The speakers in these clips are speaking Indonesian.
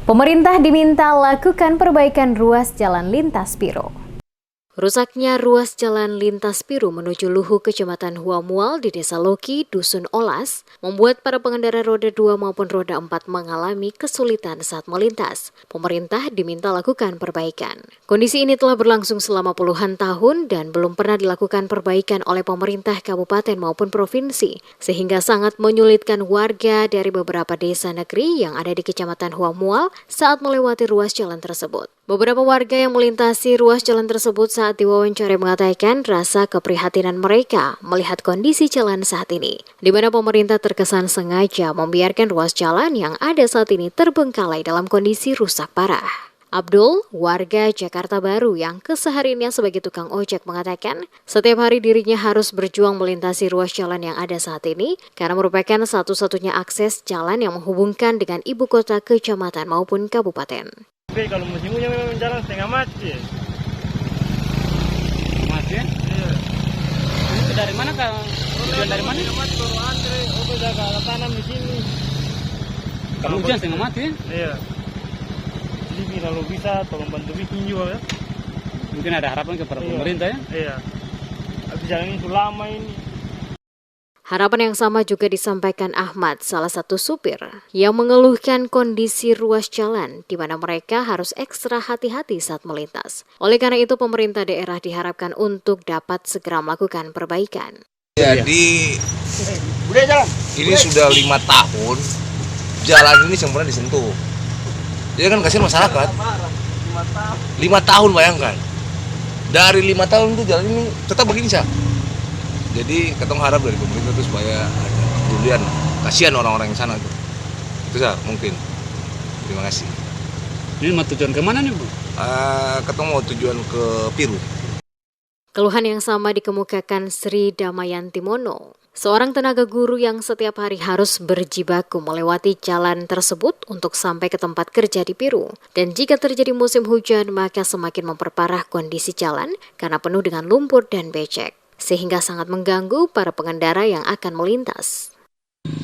Pemerintah diminta lakukan perbaikan ruas jalan lintas Piro. Rusaknya ruas jalan lintas Piro menuju Luhu, Kecamatan Huamual di Desa Loki, Dusun Olas, membuat para pengendara roda 2 maupun roda 4 mengalami kesulitan saat melintas. Pemerintah diminta lakukan perbaikan. Kondisi ini telah berlangsung selama puluhan tahun dan belum pernah dilakukan perbaikan oleh pemerintah kabupaten maupun provinsi, sehingga sangat menyulitkan warga dari beberapa desa negeri yang ada di Kecamatan Huamual saat melewati ruas jalan tersebut. Beberapa warga yang melintasi ruas jalan tersebut saat diwawancara mengatakan rasa keprihatinan mereka melihat kondisi jalan saat ini, di mana pemerintah terkesan sengaja membiarkan ruas jalan yang ada saat ini terbengkalai dalam kondisi rusak parah. Abdul, warga Jakarta Baru yang kesehariannya sebagai tukang ojek mengatakan setiap hari dirinya harus berjuang melintasi ruas jalan yang ada saat ini karena merupakan satu-satunya akses jalan yang menghubungkan dengan ibu kota kecamatan maupun kabupaten. Kalau musim hujan memang jalan setengah mati. Mati ya? Iya. Itu dari mana Kak? Tujuan dari mana? Setengah mati baru antre, jaga tanam di sini. Kalau hujan setengah mati ya? Iya. Jadi kalau bisa tolong bantu bikin juga ya. Mungkin ada harapan kepada pemerintah ya? Iya. Habis jalan ini lama ini. Harapan yang sama juga disampaikan Ahmad, salah satu supir, yang mengeluhkan kondisi ruas jalan di mana mereka harus ekstra hati-hati saat melintas. Oleh karena itu, pemerintah daerah diharapkan untuk dapat segera melakukan perbaikan. Jadi ini sudah 5 tahun jalan ini sempurna disentuh. Jadi kan kasihan masyarakat. 5 tahun bayangkan. Dari 5 tahun itu jalan ini tetap begini sah. Jadi ketong harap dari pemerintah itu supaya ada kepedulian, kasihan orang-orang yang sana itu. Itu sah mungkin. Terima kasih. Ini mau tujuan kemana nih Bu? Ketong mau tujuan ke Piro. Keluhan yang sama dikemukakan Sri Damayanti Mono, seorang tenaga guru yang setiap hari harus berjibaku melewati jalan tersebut untuk sampai ke tempat kerja di Piro. Dan jika terjadi musim hujan, maka semakin memperparah kondisi jalan karena penuh dengan lumpur dan becek, sehingga sangat mengganggu para pengendara yang akan melintas.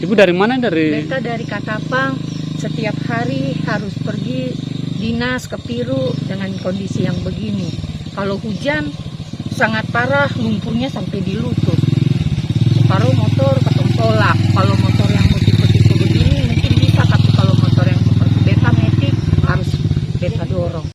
Ibu dari mana? Mereka dari Katapang, setiap hari harus pergi dinas ke Piro dengan kondisi yang begini. Kalau hujan sangat parah, lumpurnya sampai di lutut. Separuh motor ketong tolak. Kalau motor yang tipe-tipe begini mungkin bisa, tapi kalau motor yang seperti beta matic harus beta dorong.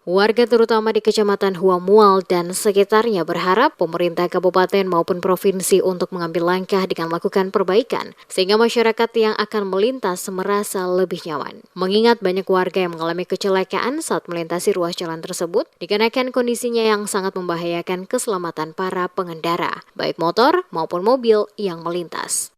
Warga terutama di Kecamatan Huamual dan sekitarnya berharap pemerintah kabupaten maupun provinsi untuk mengambil langkah dengan melakukan perbaikan sehingga masyarakat yang akan melintas merasa lebih nyaman. Mengingat banyak warga yang mengalami kecelakaan saat melintasi ruas jalan tersebut dikarenakan kondisinya yang sangat membahayakan keselamatan para pengendara, baik motor maupun mobil yang melintas.